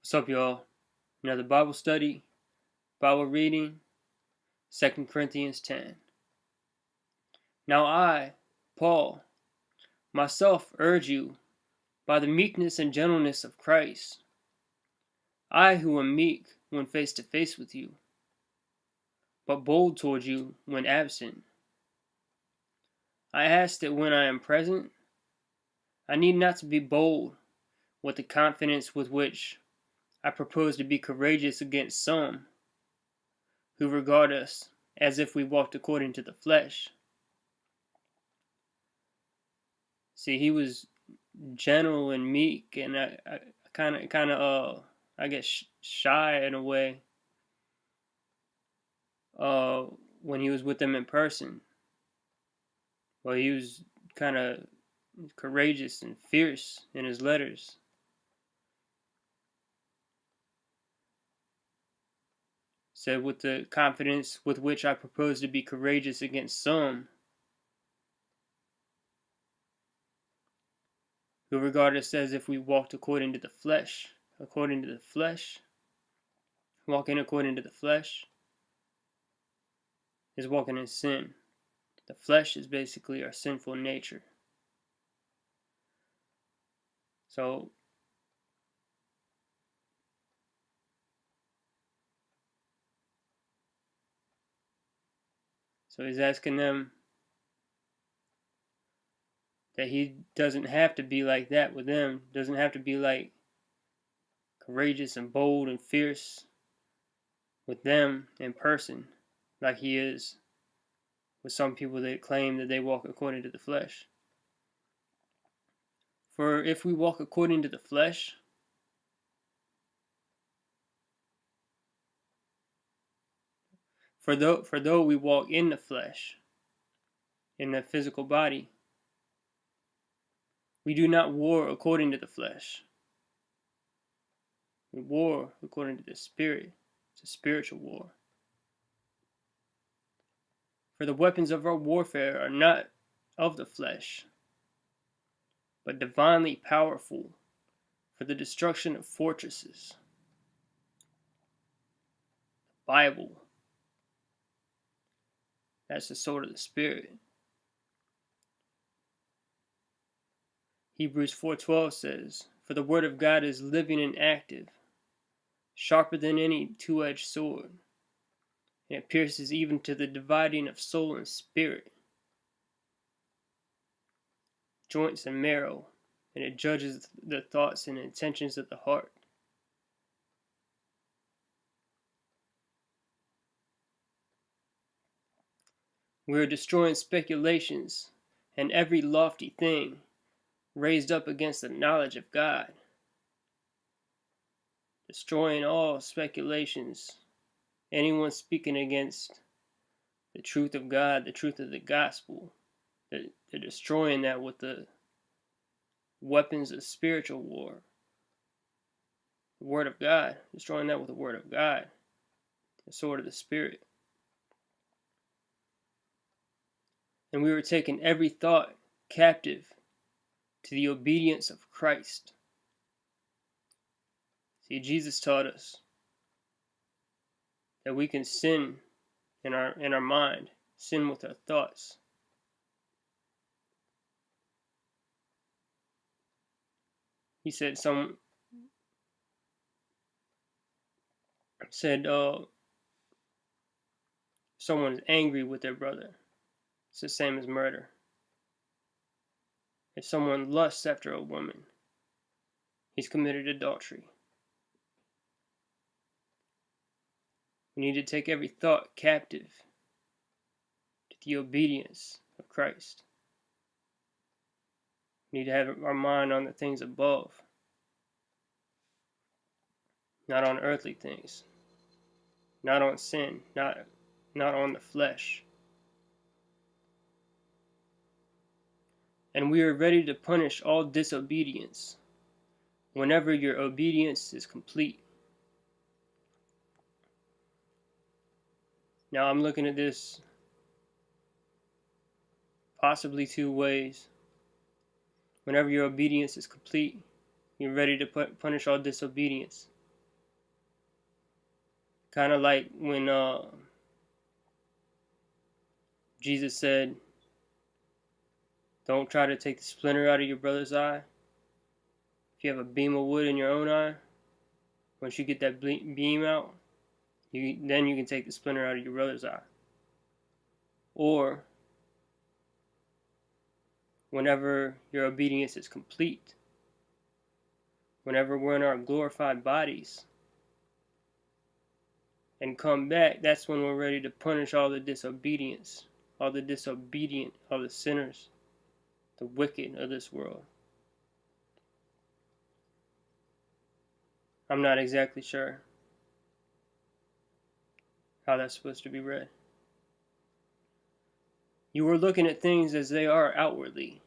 What's up, y'all? Another Bible study, Bible reading, 2 Corinthians 10. Now I, Paul, myself urge you, by the meekness and gentleness of Christ, I who am meek when face to face with you, but bold toward you when absent. I ask that when I am present, I need not to be bold with the confidence with which I propose to be courageous against some who regard us as if we walked according to the flesh. See, he was gentle and meek, and I I guess shy in a way, when he was with them in person. Well, he was kind of courageous and fierce in his letters. Said, with the confidence with which I propose to be courageous against some who regard us as if we walked according to the flesh. According to the flesh, walking according to the flesh is walking in sin. The flesh is basically our sinful nature. So he's asking them that he doesn't have to be like that with them, doesn't have to be like courageous and bold and fierce with them in person like he is with some people that claim that they walk according to the flesh. For if we walk according to the flesh, for though we walk in the flesh, in the physical body, we do not war according to the flesh. We war according to the Spirit. It's a spiritual war. For the weapons of our warfare are not of the flesh, but divinely powerful for the destruction of fortresses. The Bible, that's the sword of the Spirit. Hebrews 4:12 says, "For the word of God is living and active, sharper than any two-edged sword, and it pierces even to the dividing of soul and spirit, joints and marrow, and it judges the thoughts and intentions of the heart." We are destroying speculations and every lofty thing raised up against the knowledge of God. Destroying all speculations, anyone speaking against the truth of God, the truth of the gospel. They're destroying that with the weapons of spiritual war. The word of God, destroying that with the word of God, the sword of the Spirit. And we were taking every thought captive to the obedience of Christ. See, Jesus taught us that we can sin in our mind, sin with our thoughts. He said someone is angry with their brother. It's the same as murder. If someone lusts after a woman, he's committed adultery. We need to take every thought captive to the obedience of Christ. We need to have our mind on the things above, not on earthly things, not on sin, not on the flesh. And we are ready to punish all disobedience whenever your obedience is complete. Now I'm looking at this possibly two ways. Whenever your obedience is complete, you're ready to punish all disobedience. Kind of like when Jesus said, don't try to take the splinter out of your brother's eye. If you have a beam of wood in your own eye, once you get that beam out, then you can take the splinter out of your brother's eye. Or whenever your obedience is complete, whenever we're in our glorified bodies and come back, that's when we're ready to punish all the disobedience, all the disobedient, all the sinners, the wicked of this world. I'm not exactly sure how that's supposed to be read. You were looking at things as they are outwardly,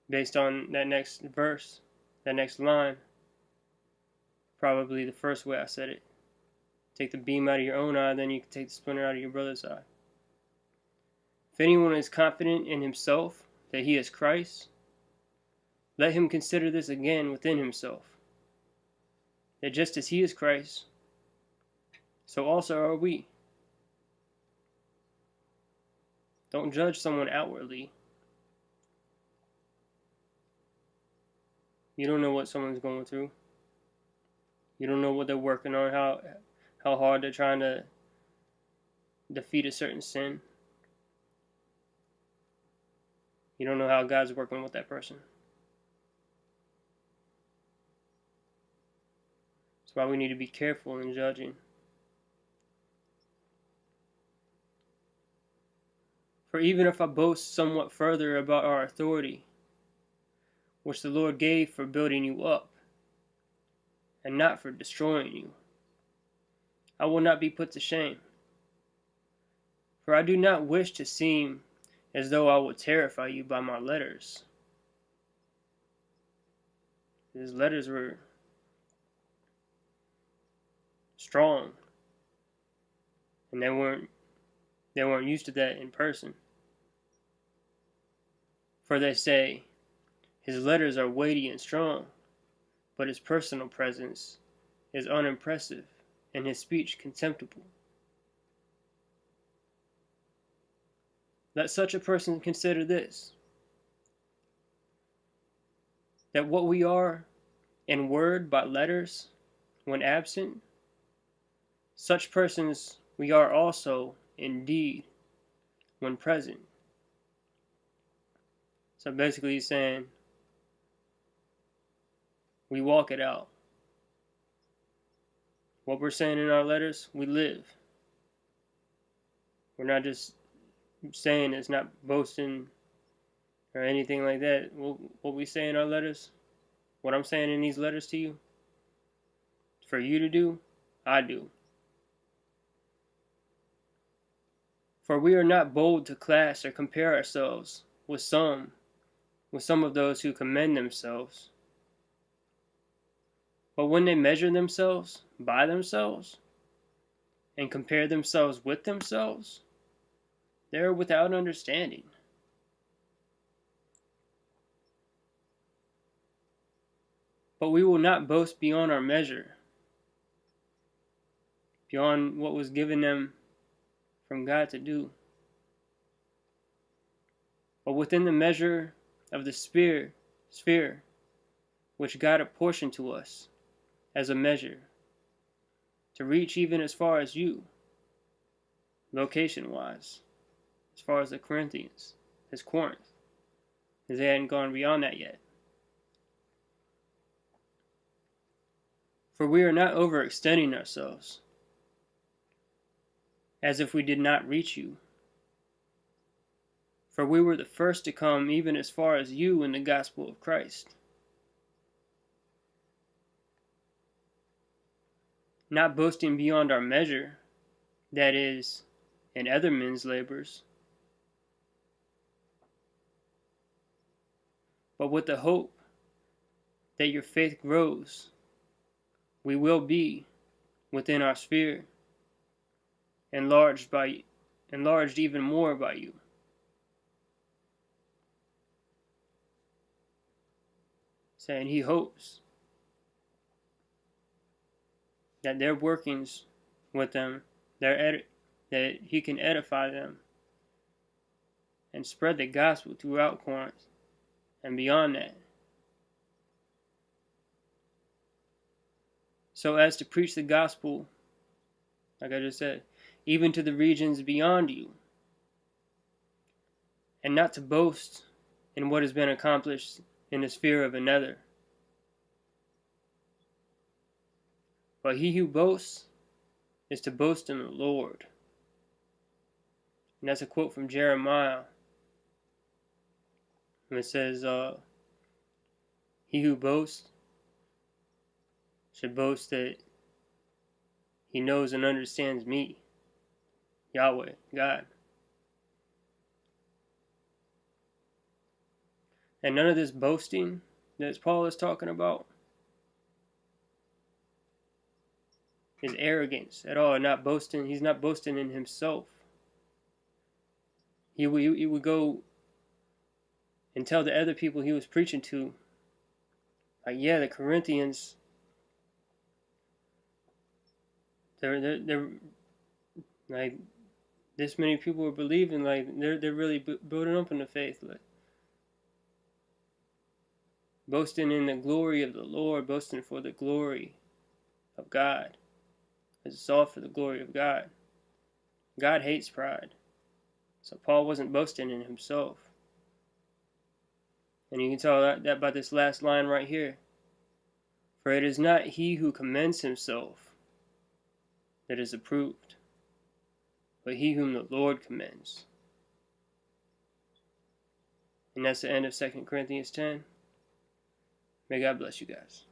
based on that next verse, that next line. Probably the first way I said it. Take the beam out of your own eye, then you can take the splinter out of your brother's eye. If anyone is confident in himself that he is Christ, let him consider this again within himself, that just as he is Christ, so also are we. Don't judge someone outwardly. You don't know what someone's going through. You don't know what they're working on, how hard they're trying to defeat a certain sin. You don't know how God's working with that person. That's why we need to be careful in judging. For even if I boast somewhat further about our authority, which the Lord gave for building you up, and not for destroying you, I will not be put to shame. For I do not wish to seem as though I would terrify you by my letters. His letters were strong, and they weren't used to that in person. For they say, his letters are weighty and strong, but his personal presence is unimpressive, and his speech contemptible. Let such a person consider this, that what we are in word by letters when absent, such persons we are also in deed when present. So basically he's saying, we walk it out. What we're saying in our letters, we live. We're not just saying it's not boasting or anything like that. What we say in our letters, what I'm saying in these letters to you, for you to do, I do. For we are not bold to class or compare ourselves with some of those who commend themselves. But when they measure themselves by themselves and compare themselves with themselves, they are without understanding. But we will not boast beyond our measure, beyond what was given them from God to do. But within the measure of the sphere which God apportioned to us as a measure, to reach even as far as you, location-wise, as far as the Corinthians, as Corinth, because they hadn't gone beyond that yet. For we are not overextending ourselves, as if we did not reach you. For we were the first to come even as far as you in the gospel of Christ. Not boasting beyond our measure, that is, in other men's labors, but with the hope that your faith grows, we will be, within our sphere, enlarged even more by you. Saying he hopes that their workings with them, that he can edify them and spread the gospel throughout Corinth and beyond that, so as to preach the gospel, like I just said, even to the regions beyond you, and not to boast in what has been accomplished in the sphere of another. But he who boasts is to boast in the Lord. And that's a quote from Jeremiah. And it says, he who boasts should boast that he knows and understands me, Yahweh, God. And none of this boasting that Paul is talking about is arrogance at all. Not boasting. He's not boasting in himself. He would go and tell the other people he was preaching to, like, yeah, the Corinthians, they're like, this many people are believing, like they're really building up in the faith, like boasting in the glory of the Lord, boasting for the glory of God. It's all for the glory of God. God hates pride. So Paul wasn't boasting in himself. And you can tell that by this last line right here. For it is not he who commends himself that is approved, but he whom the Lord commends. And that's the end of 2 Corinthians 10. May God bless you guys.